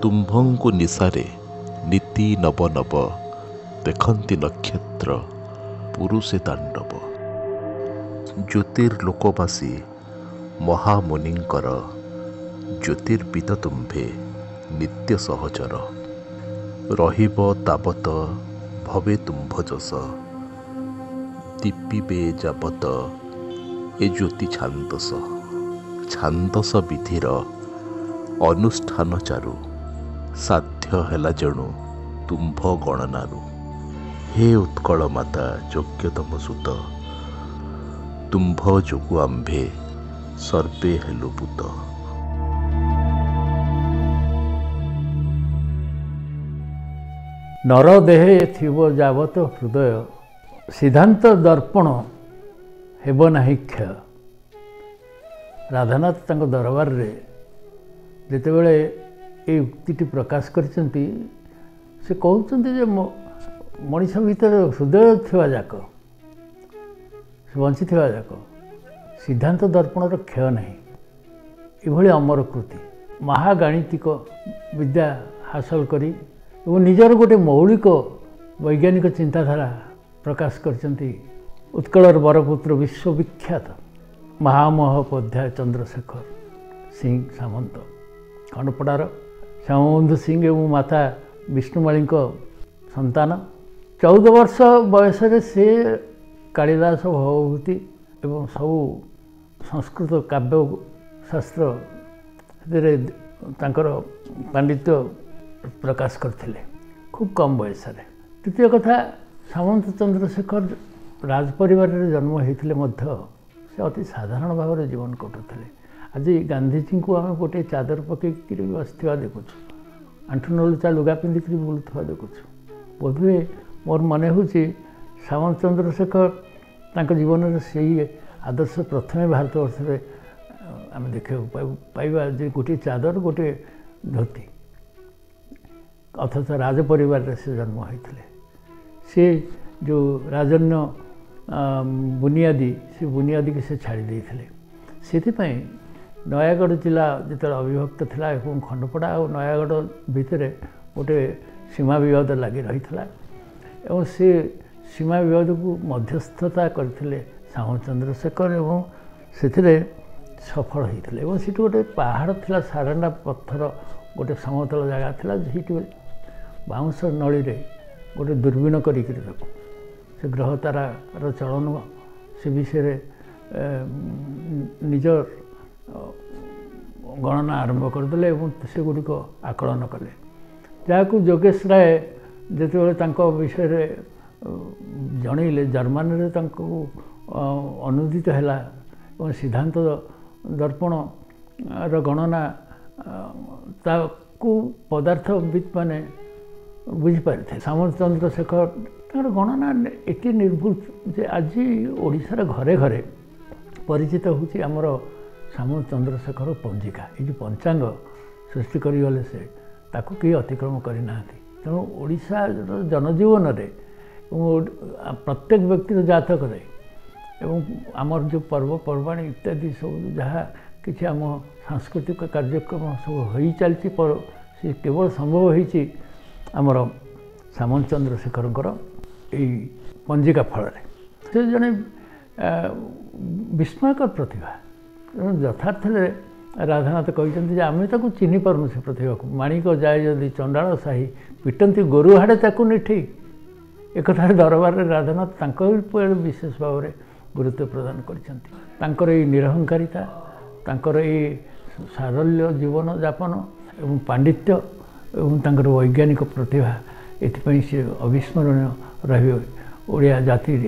ତୁମ୍ଭଙ୍କୁ ନିଶାରେ ନୀତି ନବ ନବ ଦେଖନ୍ତି ନକ୍ଷତ୍ର ପୁରୁଷେ ତାଣ୍ଡବ। ଜ୍ୟୋତିର୍ଲୋକବାସୀ ମହାମୁନିଙ୍କର ଜ୍ୟୋତିର୍ବିଦ ତୁମ୍ଭେ ନିତ୍ୟ ସହଚର। ରହିବ ତାବତ ଭବେ ତୁମ୍ଭ ଯଶ ଦୀପିବେ ଯାବତ ଏ ଜ୍ୟୋତି ଛାନ୍ଦସ। ଛାନ୍ଦସ ବିଧିର ଅନୁଷ୍ଠାନ ଚାରୁ ସାଧ୍ୟ ହେଲା ଜଣୁ ତୁମ୍ଭ ଗଣନାରୁ। ହେ ଉତ୍କଳ ମାତା ଯୋଗ୍ୟତମ ସୁତ ତୁମ୍ଭ ଯୋଗୁ ଆମ୍ଭେ ସର୍ବେ ହେଲୁ ପୁତ। ନର ଦେହେ ଥିବ ଯାବତ ହୃଦୟ ସିଦ୍ଧାନ୍ତ ଦର୍ପଣ ହେବ ନାହିଁ କ୍ଷୟ। ରାଧାନାଥ ତାଙ୍କ ଦରବାରରେ ଯେତେବେଳେ এই ଉକ୍ତିଟି ପ୍ରକାଶ କରିଛନ୍ତି ସେ କହୁଛନ୍ତି ଯେ ମଣିଷ ଭିତରେ ହୃଦୟ ଥିବା ଯାକ ସେ ବଞ୍ଚିଥିବା ଯାକ ସିଦ୍ଧାନ୍ତ ଦର୍ପଣର କ୍ଷୟ ନାହିଁ। ଏଭଳି ଅମର କୃତି ମହାଗାଣିତିକ ବିଦ୍ୟା ହାସଲ କରି ଏବଂ ନିଜର ଗୋଟେ ମୌଳିକ ବୈଜ୍ଞାନିକ ଚିନ୍ତାଧାରା ପ୍ରକାଶ କରିଛନ୍ତି ଉତ୍କଳର ବରପୁତ୍ର ବିଶ୍ୱବିଖ୍ୟାତ ମହାମହୋପାଧ୍ୟାୟ ଚନ୍ଦ୍ରଶେଖର ସିଂ ସାମନ୍ତ। ଖଣ୍ଡପଡ଼ାର ଶ୍ୟାମବନ୍ଧୁ ସିଂ ଏବଂ ମାତା ବିଷ୍ଣୁମାଳୀଙ୍କ ସନ୍ତାନ। 14 ବର୍ଷ ବୟସରେ ସେ କାଳିଦାସ ଭବଭୂତି ଏବଂ ସବୁ ସଂସ୍କୃତ କାବ୍ୟ ଶାସ୍ତ୍ର ସେଥିରେ ତାଙ୍କର ପାଣ୍ଡିତ୍ୟ ପ୍ରକାଶ କରିଥିଲେ ଖୁବ୍ କମ୍ ବୟସରେ। ଦ୍ୱିତୀୟ କଥା ସାମନ୍ତ ଚନ୍ଦ୍ରଶେଖର ରାଜ ପରିବାରରେ ଜନ୍ମ ହୋଇଥିଲେ ମଧ୍ୟ ସେ ଅତି ସାଧାରଣ ଭାବରେ ଜୀବନ କଟୁଥିଲେ। ଆଜି ଗାନ୍ଧିଜୀଙ୍କୁ ଆମେ ଗୋଟିଏ ଚାଦର ପକାଇକିରି ବସିଥିବା ଦେଖୁଛୁ, ଆଣ୍ଠୁ ନଳୁଚା ଲୁଗା ପିନ୍ଧିକିରି ବୁଲୁଥିବା ଦେଖୁଛୁ। ବୋଧହୁଏ ମୋର ମନେ ହେଉଛି ସାମନ୍ତ ଚନ୍ଦ୍ରଶେଖର ତାଙ୍କ ଜୀବନରେ ସେହି ଆଦର୍ଶ ପ୍ରଥମେ ଭାରତବର୍ଷରେ ଆମେ ଦେଖିବାକୁ ପାଇବା ଯେ ଗୋଟିଏ ଚାଦର ଗୋଟିଏ ଧୋତି, ଅଥଚ ରାଜ ପରିବାରରେ ସେ ଜନ୍ମ ହୋଇଥିଲେ। ସେ ଯେଉଁ ରାଜନ୍ୟ ସେ ବୁନିୟାଦୀକି ସେ ଛାଡ଼ି ଦେଇଥିଲେ। ସେଥିପାଇଁ ନୟାଗଡ଼ ଜିଲ୍ଲା ଯେତେବେଳେ ଅବିଭକ୍ତ ଥିଲା ଏବଂ ଖଣ୍ଡପଡ଼ା ଆଉ ନୟାଗଡ଼ ଭିତରେ ଗୋଟେ ସୀମା ବିବାଦ ଲାଗି ରହିଥିଲା ଏବଂ ସେ ସୀମା ବିବାଦକୁ ମଧ୍ୟସ୍ଥତା କରିଥିଲେ ସାମନ୍ତ ଚନ୍ଦ୍ରଶେଖର ଏବଂ ସେଥିରେ ସଫଳ ହୋଇଥିଲେ। ଏବଂ ସେଠି ଗୋଟେ ପାହାଡ଼ ଥିଲା, ସାରଣ୍ଡା ପଥର ଗୋଟେ ସମତଳ ଜାଗା ଥିଲା, ସେଇଠି ବାଉଁଶ ନଳୀରେ ଗୋଟେ ଦୂରବୀନ କରିକିରି ତାକୁ ସେ ଗ୍ରହ ତାରାର ଚଳନ ସେ ବିଷୟରେ ନିଜ ଗଣନା ଆରମ୍ଭ କରିଦେଲେ ଏବଂ ସେଗୁଡ଼ିକ ଆକଳନ କଲେ, ଯାହାକୁ ଯୋଗେଶ ରାୟ ଯେତେବେଳେ ତାଙ୍କ ବିଷୟରେ ଜଣେଇଲେ ଜର୍ମାନୀରେ ତାଙ୍କୁ ଅନୁଦିତ ହେଲା ଏବଂ ସିଦ୍ଧାନ୍ତ ଦର୍ପଣର ଗଣନା ତାକୁ ପଦାର୍ଥବିତ୍ ମାନେ ବୁଝିପାରିଥିଲେ। ସାମନ୍ତ ଚନ୍ଦ୍ରଶେଖର ତାଙ୍କର ଗଣନା ଏତେ ନିର୍ଭୁଲ ଯେ ଆଜି ଓଡ଼ିଶାର ଘରେ ଘରେ ପରିଚିତ ହେଉଛି ଆମର ସାମନ୍ତ ଚନ୍ଦ୍ରଶେଖର ପଞ୍ଜିକା। ଏଇ ଯେଉଁ ପଞ୍ଚାଙ୍ଗ ସୃଷ୍ଟି କରିଗଲେ ସେ ତାକୁ କେହି ଅତିକ୍ରମ କରିନାହାନ୍ତି। ତେଣୁ ଓଡ଼ିଶାର ଜନଜୀବନରେ ପ୍ରତ୍ୟେକ ବ୍ୟକ୍ତିର ଜାତକରେ ଏବଂ ଆମର ଯେଉଁ ପର୍ବପର୍ବାଣି ଇତ୍ୟାଦି ସବୁ ଯାହା କିଛି ଆମ ସାଂସ୍କୃତିକ କାର୍ଯ୍ୟକ୍ରମ ସବୁ ହୋଇଚାଲିଛି ସେ କେବଳ ସମ୍ଭବ ହୋଇଛି ଆମର ସାମନ୍ତ ଚନ୍ଦ୍ରଶେଖରଙ୍କର ଏଇ ପଞ୍ଜିକା ଫଳରେ। ସେ ଜଣେ ବିସ୍ମୟକର ପ୍ରତିଭା। ତେଣୁ ଯଥାର୍ଥରେ ରାଧାନାଥ କହିଛନ୍ତି ଯେ ଆମେ ତାକୁ ଚିହ୍ନି ପାରୁନୁ ସେ ପ୍ରତିଭାକୁ। ମାଣିକ ଯାଏ ଯଦି ଚଣ୍ଡାଳ ସାହି ପିଟନ୍ତି ଗୋରୁ ହାଡ଼େ ତାକୁ ନିଠେଇ। ଏକଥାରେ ଦରବାରରେ ରାଧାନାଥ ତାଙ୍କ ଉପରେ ବିଶେଷ ଭାବରେ ଗୁରୁତ୍ୱ ପ୍ରଦାନ କରିଛନ୍ତି। ତାଙ୍କର ଏଇ ନିରହଙ୍କାରିତା, ତାଙ୍କର ଏଇ ସାରଲ୍ୟ ଜୀବନଯାପନ ଏବଂ ପାଣ୍ଡିତ୍ୟ ଏବଂ ତାଙ୍କର ବୈଜ୍ଞାନିକ ପ୍ରତିଭା ଏଥିପାଇଁ ସେ ଅବିସ୍ମରଣୀୟ ରହିବେ, ଓଡ଼ିଆ ଜାତିର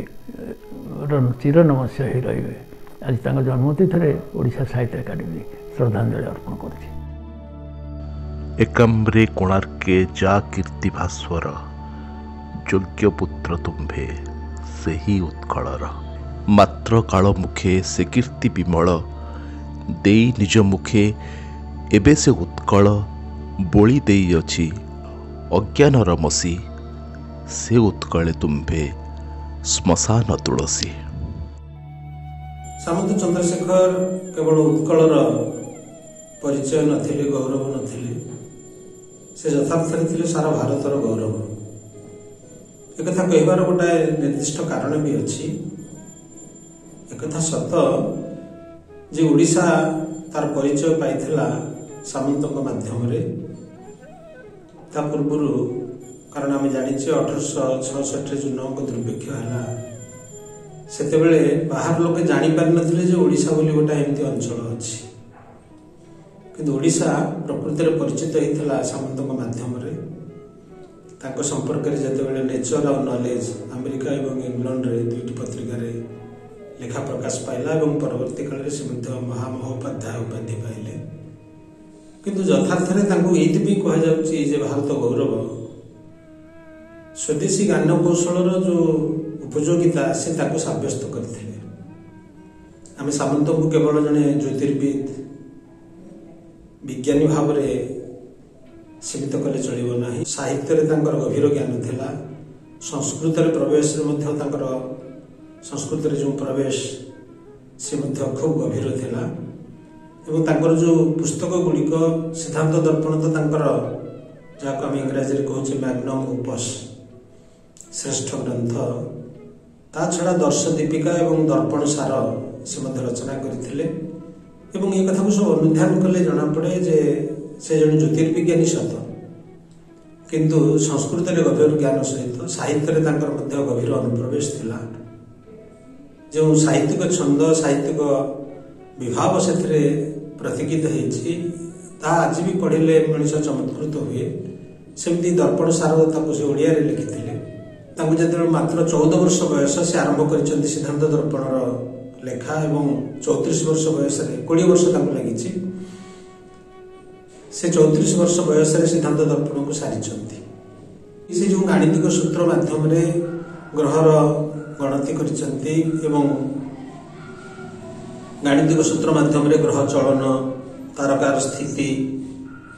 ଚିରନମସ୍ୟ ହୋଇ ରହିବେ। ଆଜି ତାଙ୍କ ଜନ୍ମତିଥିରେ ଓଡ଼ିଶା ସାହିତ୍ୟ ଏକାଡେମୀ ଶ୍ରଦ୍ଧାଞ୍ଜଳି ଅର୍ପଣ କରୁଛି। ଏକାମ୍ରେ କୋଣାର୍କେ ଯା କୀର୍ତ୍ତି ଭାସ୍ୱର ଯୋଗ୍ୟ ପୁତ୍ର ତୁମ୍ଭେ ସେହି ଉତ୍କଳର। ମାତ୍ର କାଳ ମୁଖେ ସେ କୀର୍ତ୍ତି ବିମଳ ଦେଇ ନିଜ ମୁଖେ ଏବେ ସେ ଉତ୍କଳ ବୋଳି ଦେଇଅଛି ଅଜ୍ଞାନର ମସି ସେ ଉତ୍କଳେ ତୁମ୍ଭେ ଶ୍ମଶାନ ତୁଳସୀ। ସାମନ୍ତ ଚନ୍ଦ୍ରଶେଖର କେବଳ ଉତ୍କଳର ପରିଚୟ ନଥିଲେ, ଗୌରବ ନଥିଲେ, से यथार्थरे थिले सारा भारतर गौरव। एक कथा कहबार गोटाए निर्दिष्ट कारण भी अच्छी। एक कथा सत जे ओडिशा तार परिचय पाइथिला सामंतक माध्यम रे। ता पूर्व कारण आम जानी 1866 जो नौक दुर्भिक्ष है सेतेबेले बाहर लोक जानी पारि नथिले जे ओडिशा बोली गोटा एमती अंचल अछि। किंतु ओडिशा प्रकृति रे परिचित होइथिला सामंतक माध्यम रे। तांको संपर्क रे जेतेबेले नेचर और नॉलेज अमेरिका एवं इंग्लैंड रे दुईटी पत्रिका रे लेखा प्रकाश पाइला एवं परवर्ती काल रे से महामहोपाध्याय उपाधि पाइले। किंतु यथार्थरे तांको एइथिपि कहा जाउची जे भारत गौरव स्वदेशी ज्ञान कौशल जो उपयोगिता से ताको साब्यस्त करथिले। आम सामंत को केवल जने ज्योतिर्विद विज्ञानी भाव में सीमित कले चलिब नाही। साहित्य रे तांकर गभीर ज्ञान थिला। संस्कृत रे प्रवेश रे मध्य तांकर संस्कृत रे जो प्रवेश से मध्य खूब गभीर थिला। एवं तांकर जो पुस्तक गुड़िक सिद्धांत दर्पण तो तांकर जाको आम इंग्राजी रे कहूचे मैग्नम ओपस श्रेष्ठ ग्रंथ। ता छड़ा दर्श दीपिका एवं दर्पण सार से मध्य रचना करथिले। एवं ये कथा को सब अनुध्यान कले जना पड़े जे से जन ज्योतिर्विज्ञानी सत किंतु संस्कृत रे गभीर ज्ञान सहित साहित्य रे तांकर मध्य गभीर अनुप्रवेश थिला। जो साहित्यिक छंद साहित्यिक विभाव से प्रतिकित होती आज भी पढ़िले मनुष्य चमत्कृत हुए। सेमती दर्पण सार ताको से ओडिया रे लिखिथिले। तांको जते मात्र 14 वर्ष बयस से आरंभ करिसंती सिद्धांत दर्पण लेखा एवं 34 वर्ष बयस रे 20 वर्ष तांको लागिछि। से 34 वर्ष बयस रे सिद्धांत दर्पण को सारिसंती। से जो गाणितिक सूत्र माध्यम रे ग्रहर गणति करिसंती एवं गाणितिक सूत्र माध्यम रे ग्रह चलन तारकार स्थिति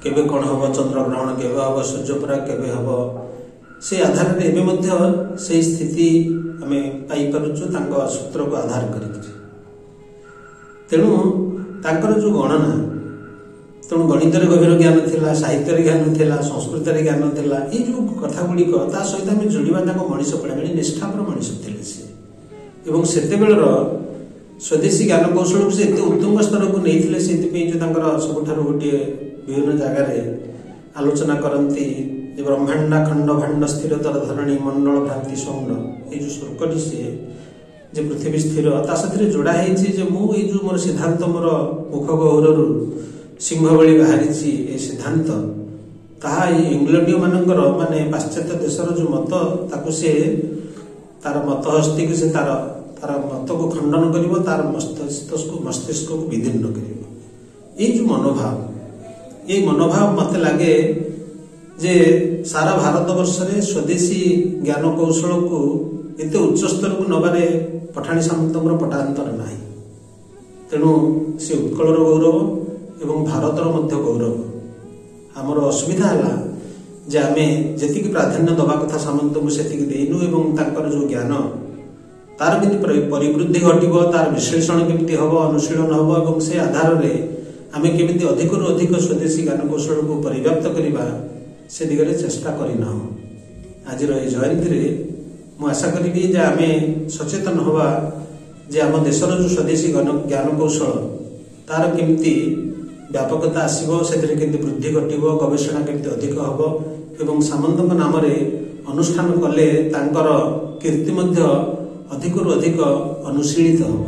केबे कौन हम चंद्र ग्रहण केबे हम सूर्यपराग केबे हम से आधार रे एबे मध्य से स्थिति आमे पाई पारुछु तांको सूत्र को आधार करिक। तेणु तांकर जो गणना तेणु गणित रे गभीर ज्ञान थिला साहित्य रे ज्ञान थिला संस्कृत रे ज्ञान थिला। ए जो कथा गुडी को ता सहित आमे जोड़िबा तांको मनीष पड़े निष्ठापर मनीष थिले से। एवं सेते बेलर स्वदेशी ज्ञान कौशल को से एते उत्तम स्तर को नहीं से जो सबुठार गोटे विभिन्न जगार आलोचना करती ब्रह्मांडा खंड भांड स्थिरतर धरणी मंडल भ्रांति सौंड ये जो स्वर्गटी सी जे पृथ्वी स्थिर ता साथी जोड़ा है जो मोर सिद्धांत मोर मुख गौर सिंह भली बाहरी ए सिद्धांत ताहा इंग्लैंडीय मानकर माने पाश्चात्य देशर जो मत ताकू से तार मत हस्ती को से तार मत को खंडन करिवो तार मस्तिष्क को विदीर्ण करिवो। ये जो मनोभाव मत लगे जे सारा भारत वर्ष रे स्वदेशी ज्ञान कौशल को एते उच्च स्तर को नबारे पठाणी सामंतर पटांतर नाही। तेणु से उत्कलर गौरव एवं भारतर मध्य गौरव। आमर असुविधा है जे आमे जेतिकी प्राधान्य दबा कथा सामंत को सेतिकी देइनु एवं तांकर जो ज्ञान तार केमती परिवृद्धि घटिब तार विश्लेषण केमती हम अनुशीलन हम और से आधार में आमे केमती अधिकरु अधिक स्वदेशी ज्ञान कौशल को परिव्याप्त करवा से दिगरे चेष्टा करना। आज जयंती रे मु आशा करी जे आमे सचेतन हवा जे आम देशर जो स्वदेशी ज्ञान कौशल तार केमती व्यापकता आसब से केमती वृद्धि घटिब गवेषणा केमती अधिक हम एवं सामंतक नाम अनुष्ठान कले तांकर कीर्ति मध्य अधिकरु अधिक अनुशीलित हम।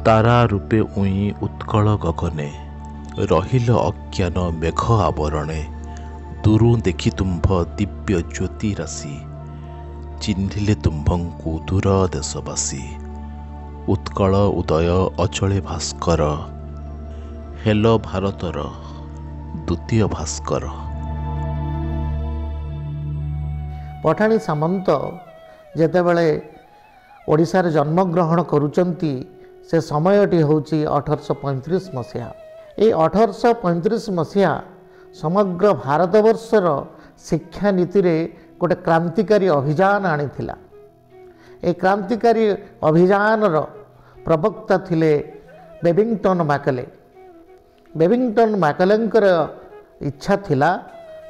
तारा रूपे उई उत्कल गगने रहिल अज्ञान मेघ आवरणे दूरु देखि तुम्भ दिव्य ज्योति राशि चिन्हिले तुम्भंकु दूर देशवासी उत्कल उदय अचले भास्कर हेलो भारतर द्वितीय भास्कर। पठाणी सामंत जेतेबेले ओडिशार जन्मग्रहण करुचंती से समयटी होची 1835 मसीहा। ये 1835 मसीहा समग्र भारतवर्षर शिक्षा नीति रे गोटे क्रांतिकारी अभियान आनीथिला। ए क्रांतिकारी अभियान प्रवक्ता थिले बेबिंगटन मैकले। बेबिंगटन मैकलेंकर इच्छा थिला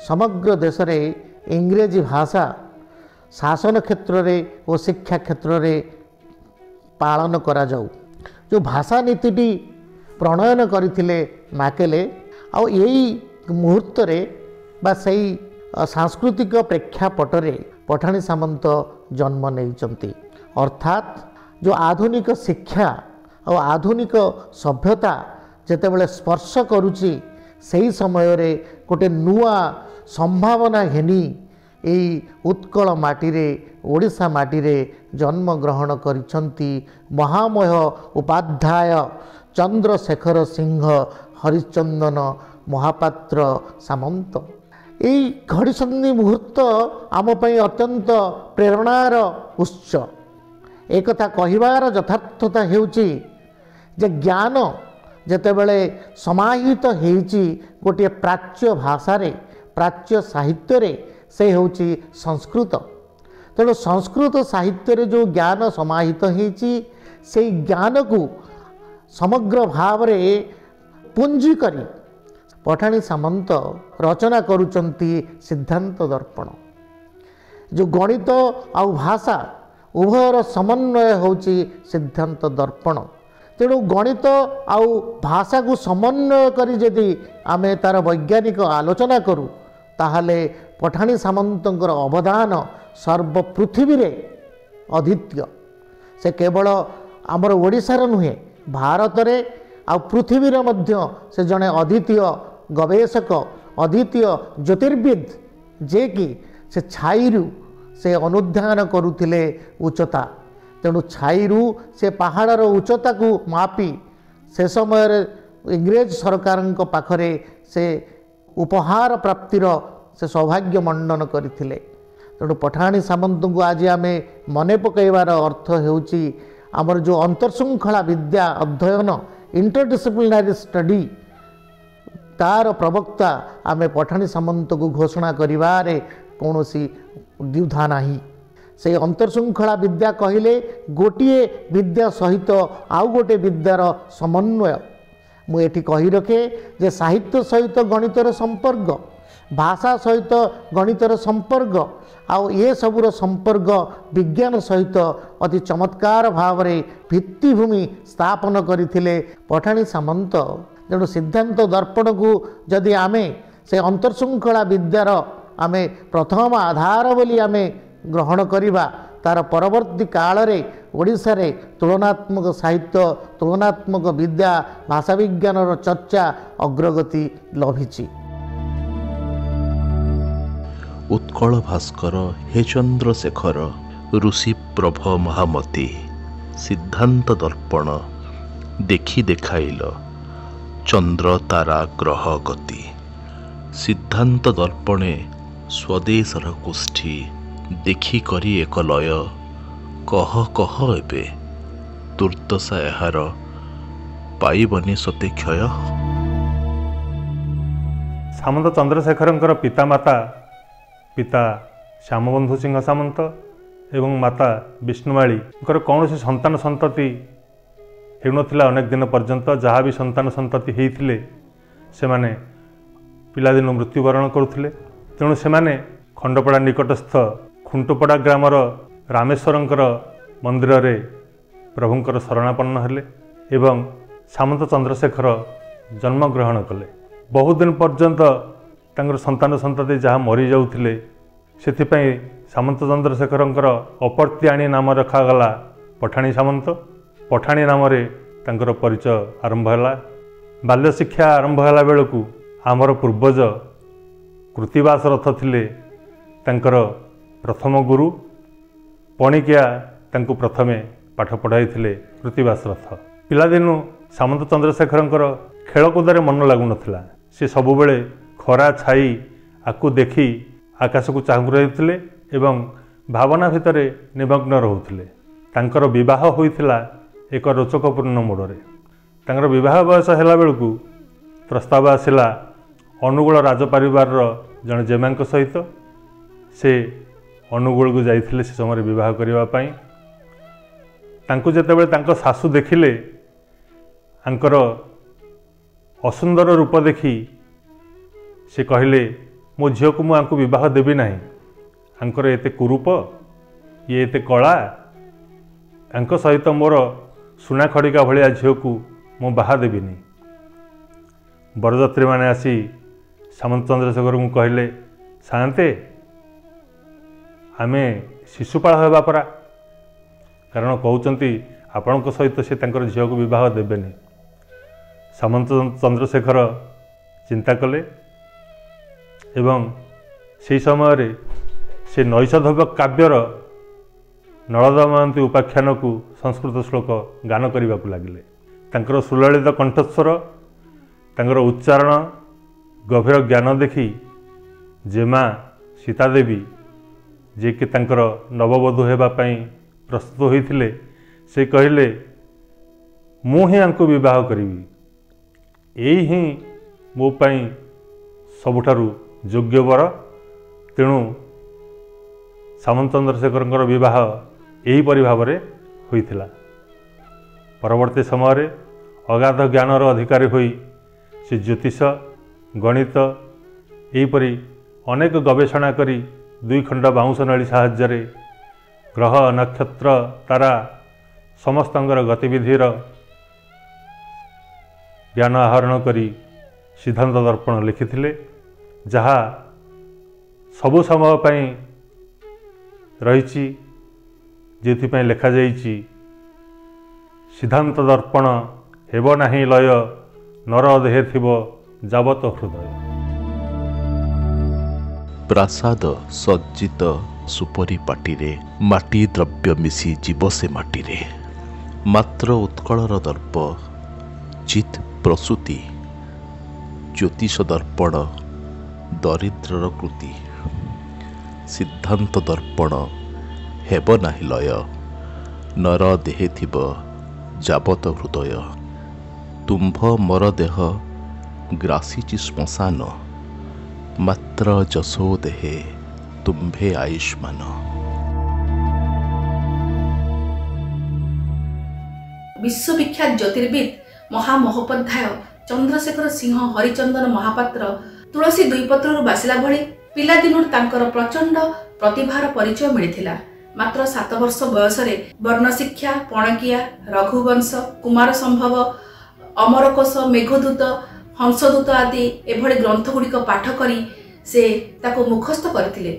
समग्र देश रे इंग्रेजी भाषा शासन क्षेत्र रे और शिक्षा क्षेत्र रे पालन करा जाऊ। जो भाषा नीति प्रणयन करथिले मैकेले आउ यही मुहूर्त रे बा सही सांस्कृतिक प्रेक्षापट रे पठाणी सामंत जन्म नहीं। अर्थात जो आधुनिक शिक्षा और आधुनिक सभ्यता जेतेबेले स्पर्श करुची सही समय रे गोटे नुआ संभावना घेनी यही उत्कल माटीरे ओडिशा माटीरे जन्म ग्रहण करिसंती महामय उपाध्याय चंद्रशेखर सिंह हरिचंदन महापात्र सामंत। यही घड़ीसंधि मुहूर्त आम पई अत्यंत प्रेरणार उत्स। एक कथा कहिबार यथार्थता हेउची जे ज्ञान जेतेबेले समाहित हेइची गोटे प्राच्य भाषा रे प्राच्य साहित्य रे से होची संस्कृत। तेणु संस्कृत साहित्य रे जो ज्ञान समाहित हेइची से ज्ञान को समग्र भाव रे पुंजी करी पठाणी सामंत रचना करुचंती सिद्धांत दर्पण। जो गणित आउ भाषा उभयर समन्वय होची सिद्धांत दर्पण। तेणु गणित आउ भाषा को समन्वय करी यदि आमे तार वैज्ञानिक आलोचना करूँ ताहले पठाणी सामंतଙ୍କର अवदान सर्व पृथ्वी रे अद्वितीय। से केवल आमर ओडिशार नुहे भारत रे आ पृथ्वी रे मध्य से जड़े अद्वितीय गवेषक अद्वितीय ज्योतिर्विद जे कि से छाईरू से अनुध्यान करुथिले उच्चता। तेणु छाईरू से पहाड़र उच्चता को मापी से समय इंग्रेज सरकार पाखरे से उपहार प्राप्तिर से सौभाग्य मंडन करथिले। तेणु पठाणी सामंत को आज आम मने पकईबार अर्थ हेउची आमर जो अंतरशृंखला विद्या अध्ययन इंटरडिसिप्लिनारी स्टडी तार प्रवक्ता आमे पठाणी सामंत को घोषणा करिवारे कौनसी द्विधा नाही। से अंतरशृंखला विद्या कहिले गोटिए विद्या सहित आउ गोटे विद्यार समन्वय। मु एठी कही रखे जे साहित्य सहित गणितर संपर्क भाषा सहित गणितर संपर्क आउ ये सबुर संपर्क विज्ञान सहित अति चमत्कार भाव रे भित्तिभूमि स्थापन करथिले पठाणी सामंत। तेणु सिद्धांत दर्पण को जदि आमे से अंतरशृंखला विद्यार आमे प्रथम आधार बोली आमे ग्रहण करिबा तार परवर्ती काल रे ओडिशा रे तुलनात्मक साहित्य तुलनात्मक विद्या भाषा विज्ञान चर्चा अग्रगति लभिछि। उत्कल भास्कर हे चंद्रशेखर ऋषि प्रभ महामती सिद्धांत दर्पण देखि देखाइल चंद्र तारा ग्रह गति। सिद्धांत दर्पणे स्वदेशर गोष्ठी देखि करी एक लय कह कह एबे दुर्दशा एहार पाइबनी सते क्षय। सामंत चंद्रशेखर पितामाता पिता श्यामबंधु सिंह सामंत एवं माता विष्णुमाळी कौन संतान संतति हेउनथिला अनेक दिन पर्यंत जहाँ भी संतान संतति हेइथिले से माने पिलादिन मृत्युवरण करुथिले। तेणु से माने खंडपड़ा निकटस्थ खुंटपड़ा ग्रामर रामेश्वरंकर मंदिर रे प्रभुंकर शरणापन्न हेले एवं सामंत चंद्रशेखर जन्म ग्रहण कले। बहुत दिन पर्यंत तांकर संतान संतति जहाँ मरी जाउथिले सेथिपई सामंत चंद्रशेखरंकर अपर्त्याणी नाम रखागला पठाणी सामंत। पठाणी नाम रे तांकर परिचय आरंभ हैला। बाल्य शिक्षा आरंभ हैला बेलकु आमर पूर्वज कृतिवास रथ थिले तांकर प्रथम गुरु पणिकिया तांकु प्रथमे पाठ पढ़ाई थिले कृतिवास रथ। पिलादिनु सामंत चंद्रशेखरंकर खेलकूदरे मन लागु नथिला। से सबुबेले खरा छाई आकु देखी आकाश को चाहू रही एवं भावना भितरे निमग्न रोते। तांकर विवाह होइथिला एक रोचकपूर्ण मोड़े। तांकर विवाह बयस हैला बेलकु प्रस्ताव आसिला अनुगुल राजपरिवार जड़े जेमा सहित से अनुगुल को जाइथिले से समय विवाह करने पाई। तांको जेतेबेले तांको सासू देखिले आंकर असुंदर रूप देखी से कहले मो झील को मुझे बह देवी ना आंकर एते कुरूप ये एते कला आंक सहित मोर सुना खड़िका भाया झील को मु बाहा देविनी। बरजात्री मैंने आसी सामंत चंद्रशेखर को कहले साते आमे शिशुपाल होगा परा कारण कहते आपण सहित से झील को बह देवेनि। सामंत चंद्रशेखर चिंता कले एवं से समय से नैषधव्य काव्यर नलदा महांती उपाख्यान को संस्कृत श्लोक गान करने को लगिले। तांकर सुललित कंठस्वर तांकर उच्चारण गभीर ज्ञान देखी जेमा सीता देवी जे कि तांकर नववधू होगापाई प्रस्तुत होते से कहले मु ही आंको विवाह करी यही ही मो पाई सबुठारु योग्य वर तेणु सामंत चंद्रशेखर विवाह यहीपरि भाव में होइथिला। परवर्ती समय अगाध ज्ञानर अधिकारी होई से ज्योतिष गणित यहीपरि अनेक गवेषणा करी 2 खंड बाउंश नली साहाय्य ग्रह नक्षत्र तारा समस्तंगर गतिविधिर ज्ञान आहरण करी सिद्धांत दर्पण लिखिथिले जहा सबु समय पई रही जेथिपाई लेखा जाइछि सिद्धांत दर्पण हेब नाही लय नर देहे थिब जावत हृदय। प्रासाद सज्जित सुपरी पाटिरे माटी द्रव्य मिसी जीव से माटिरे मात्र उत्कलर दर्प चित प्रसूति ज्योतिष दर्पण दरिद्रर कृति सिद्धांत दर्पण हेब नाही लय नर देहे थिब जावत हृदय तुम्भ मोर देह ग्रासीची श्मशान मात्र जसो देहे तुम्भे आयुष्मान। विश्वविख्यात ज्योतिर्विद महामहोपाध्याय चंद्रशेखर सिंह हरिचंदन महापात्र तुलसी दुईपत्रु बासिला भली पिलादिनु तांकर प्रचंड प्रतिभार परिचय मिलिथिला। मात्र 7 वर्ष बयसरे वर्णशिक्षा पणकिया रघुवंश कुमार संभव अमरकोश मेघदूत हंसदूत आदि एभली ग्रंथगुड़िक पाठ करी से ताको मुखस्थ करथिले।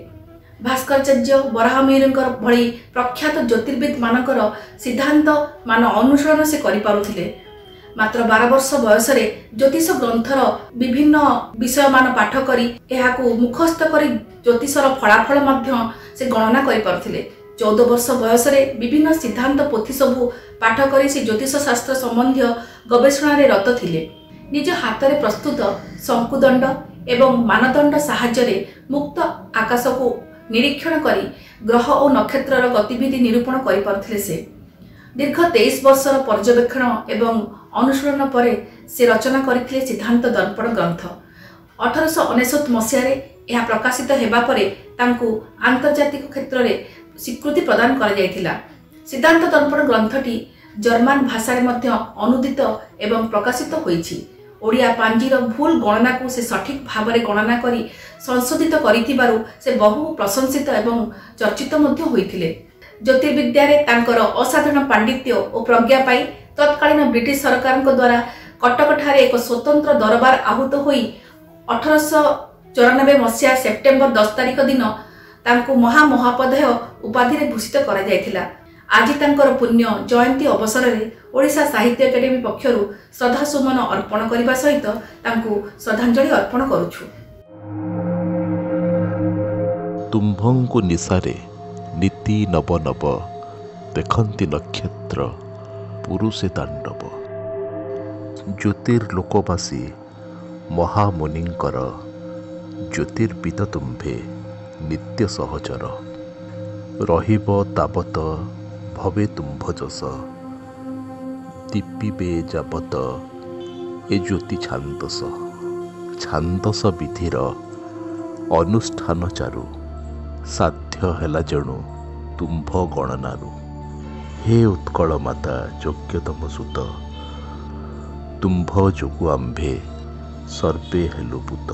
भास्कराचार्य बराहमिहिरंकर भली प्रख्यात ज्योतिर्विद मानकर सिद्धांत मान अनुसरण से करि पारुथिले। मात्र 12 वर्ष बयसरे ज्योतिष ग्रंथर विभिन्न विषय मान पाठ करी एहाकू मुखस्थ करी ज्योतिषर फलाफल मध्य से गणना करि पारुथिले। 14 वर्ष बयसरे विभिन्न सिद्धांत पोथी सबू पाठ करी से ज्योतिष शास्त्र संबंधी गवेषणा रत थिले। निज हाथ प्रस्तुत शंकुदंड एवं मानदंड साहाय्य मुक्त आकाश को निरीक्षण करी ग्रह और नक्षत्रर गतिविधि निरूपण करि पारुथिले। से दीर्घ 23 वर्षर पर्यवेक्षण एवं अनुसरण पर से रचना करथिले सिद्धांत दर्पण ग्रंथ। 1899 मसीह यह प्रकाशित हेबा परे तांकु आंतर्जातिक क्षेत्र में स्वीकृति प्रदान करा जायथिला। सिद्धांत दर्पण ग्रंथटी जर्मान भाषा रे मध्य अनुदित एवं प्रकाशित होईछि। ओडिया पांजीर भूल गणना को से सठिक भाव में गणना करी संशोधित करिथिबारु से बहु प्रशंसित एवं चर्चित मध्य होइथिले। ज्योतिर्विद्या रे तांकर असाधारण पांडित्य और प्रज्ञा पाई तत्कालीन ब्रिटिश सरकार द्वारा कटक ठारे एक स्वतंत्र दरबार आहूत होई 1894 मसीहा सेप्टेम्बर 10 तारिख दिन तांको महामहोपाध्याय उपाधि रे भूषित करा जायथिला। आज तांकर पुण्य जयंती अवसर में ओडिशा साहित्य एकेडेमी पक्षरु श्रद्धा सुमन अर्पण करने सहित तांको श्रद्धांजलि अर्पण करूछु। तुम्भंकु निशारे नीति नव नव देखंती नक्षत्र पुरुषे तांडव ज्योतिर्लोकवासी महामुनिंकर ज्योतिर्विद तुम्भे नित्य सहचर रहिब तावत भवे तुम्भ जस दीपिबे जावत ए ज्योति छांदस छांदस विधिर अनुष्ठान चारु साध्य हेला जणु तुम्भ गणनारु हे उत्कल माता योग्यतम सुत तुम्भ जोगु आंभे सर्वे हेलु पुत।